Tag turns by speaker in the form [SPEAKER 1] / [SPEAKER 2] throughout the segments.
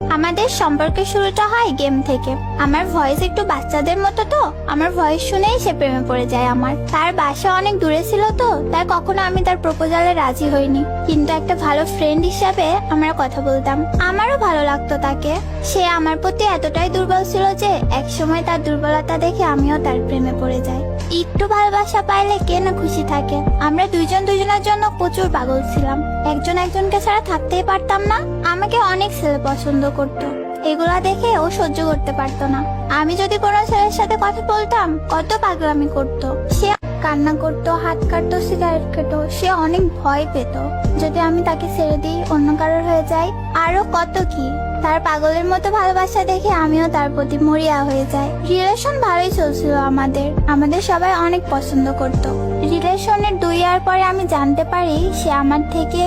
[SPEAKER 1] আমাদের সম্পর্কের শুরুটা হয় গেম থেকে। আমার ভয়েস একটু বাচ্চাদের মতো, তো আমার ভয়েস শুনেই সে প্রেমে পড়ে যায় আমার। তার বাসা অনেক দূরে ছিল, তো তাই কখনো আমি তার প্রপোজালে রাজি হইনি, কিন্তু একটা ভালো ফ্রেন্ড হিসাবে আমরা কথা বলতাম। আমারও ভালো লাগতো তাকে। সে আমার প্রতি এতটাই দুর্বল ছিল যে একসময় তার দুর্বলতা দেখে আমিও তার প্রেমে পড়ে যাই। একটু ভালোবাসা পাইলে কে না খুশি থাকে। আমরা দুইজন দুজনের জন্য প্রচুর পাগল ছিলাম, একজন একজনকে ছাড়া থাকতেই পারতাম না। আমাকে অনেক ছেলে পছন্দ করতো, এগুলা দেখে ও সহ্য করতে পারতো না। আমি যদি কোনো ছেলের সাথে কথা বলতাম, কত পাগলামি করতো। সে কান্না করতো, হাত কাটতো, সিগারেট খেতো। সে অনেক ভয় পেত যদি আমি তাকে ছেড়ে দিই, অন্য কারোর হয়ে যাই, আরো কত কি। তার পাগলের মতো ভালোবাসা দেখে আমিও তার প্রতি মরিয়া হয়ে যাই। রিলেশন ভালোই চলছিল আমাদের সবাই অনেক পছন্দ করত। রিলেশনের 2 ইয়ার পরে আমি জানতে পারি সে আমার থেকে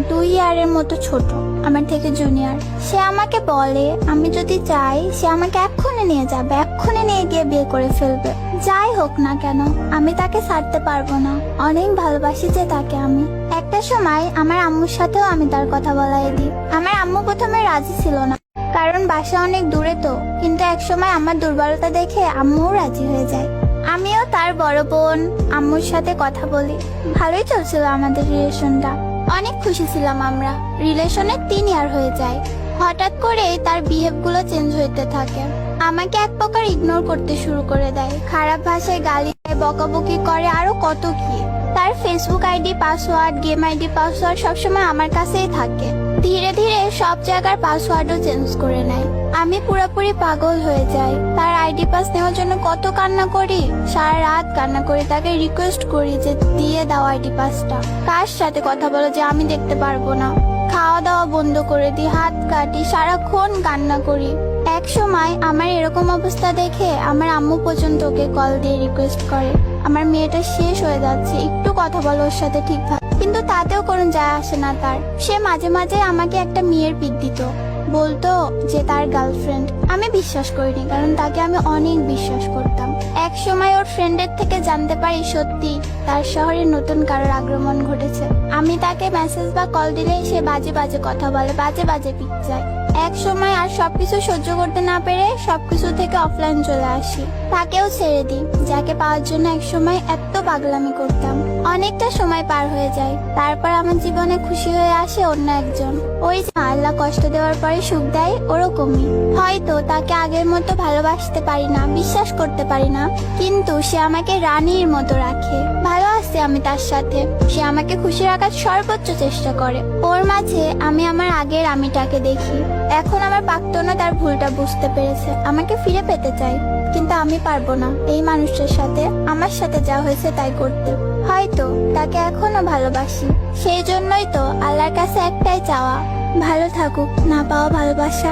[SPEAKER 1] 2 ইয়ারের মতো ছোট, আমার থেকে জুনিয়র। সে আমাকে বলে আমি যদি চাই সে আমাকে এক্ষুনি নিয়ে যাবে, এক্ষুনি নিয়ে গিয়ে বিয়ে করে ফেলবে। যাই হোক না কেন আমি তাকে ছাড়তে পারবো না, অনেক ভালোবাসি যে তাকে আমি। একটা সময় আমার আম্মুর সাথেও আমি তার কথা বলাই দিই। আমার আম্মু প্রথমে রাজি ছিল না, কারণ বাসা অনেক দূরে, তো কিন্তু এক সময় আমার দুর্বলতা দেখে আম্মুও রাজি হয়ে যায়। আমিও তার বড় বোন আম্মুর সাথে কথা বলি। ভালোই চলছিল আমাদের রিলেশনটা, অনেক খুশি ছিলাম আমরা। রিলেশনে 3 ইয়ার হয়ে যায়। হঠাৎ করে তার বিহেভ গুলো চেঞ্জ হইতে থাকে। আমাকে এক প্রকার ইগনোর করতে শুরু করে দেয়, খারাপ ভাষায় গালি দেয়, বকাবকি করে, আরো কত কি। তার Facebook ID password, game ID password সবসময় আমার কাছেই থাকে। ধীরে ধীরে সব জায়গার পাসওয়ার্ডও চেঞ্জ করে নেয়। আমি পুরোপুরি পাগল হয়ে যাই। তার আইডি পাস নেওয়ার জন্য কত কান্না করি, সারা রাত কান্না করি, তাকে রিকোয়েস্ট করি যে দিয়ে দাও আইডি পাসটা। কার সাথে কথা বলো যে আমি দেখতে পারবো না। খাওয়া দাওয়া বন্ধ করে দিই, হাত কাটি, সারাক্ষণ কান্না করি। এক সময় আমার এরকম অবস্থা দেখে আমার আম্মু পর্যন্ত ওকে কল দিয়ে রিকোয়েস্ট করে, আমার মেয়েটা শেষ হয়ে যাচ্ছে, একটু কথা বলো ওর সাথে ঠিকভাবে। কিন্তু তাতেও কোনো যায় আসে না তার। সে মাঝে মাঝে আমাকে একটা মেয়ের পিক দিত, বলতো যে তার গার্লফ্রেন্ড। আমি বিশ্বাস করিনি, কারণ তাকে আমি অনেক বিশ্বাস করতাম। এক সময় ওর ফ্রেন্ডের থেকে জানতে পারি সত্যি তার শহরে নতুন কারোর আগমন ঘটেছে। আমি তাকে মেসেজ বা কল দিলেই সে বাজে বাজে কথা বলে, বাজে বাজে পিক চায়। এক সময় আর সবকিছু সহ্য করতে না পেরে সবকিছু থেকে অফলাইন চলে আসি, তাকেও ছেড়ে দিই যাকে পাওয়ার জন্য এক সময় এত পাগলামি করতাম। অনেকটা সময় পার হয়ে যায়, তারপর আমার জীবনে খুশি হয়ে আসে অন্য একজন। ওই যে আল্লাহ কষ্ট দেওয়ার পরে সুখ দেয়, ওরকমই। হয়তো তাকে আগের মতো ভালোবাসতে পারি না, বিশ্বাস করতে পারি না, কিন্তু সে আমাকে রানীর মতো রাখে। ভালো আছে আমি তার সাথে, সে আমাকে খুশি রাখার সর্বোচ্চ চেষ্টা করে। ওর মাঝে আমি আমার আগের আমিটাকে দেখি। এখন আমার প্রাক্তনও তার ভুলটা বুঝতে পেরেছে, আমাকে ফিরে পেতে চাই, কিন্তু আমি পারবো না এই মানুষটার সাথে আমার সাথে যা হয়েছে তাই করতে। হয়তো তাকে এখনো ভালোবাসি, সেই জন্যই তো আল্লাহর কাছে একটাই চাওয়া, ভালো থাকুক, না পাওয়া ভালোবাসা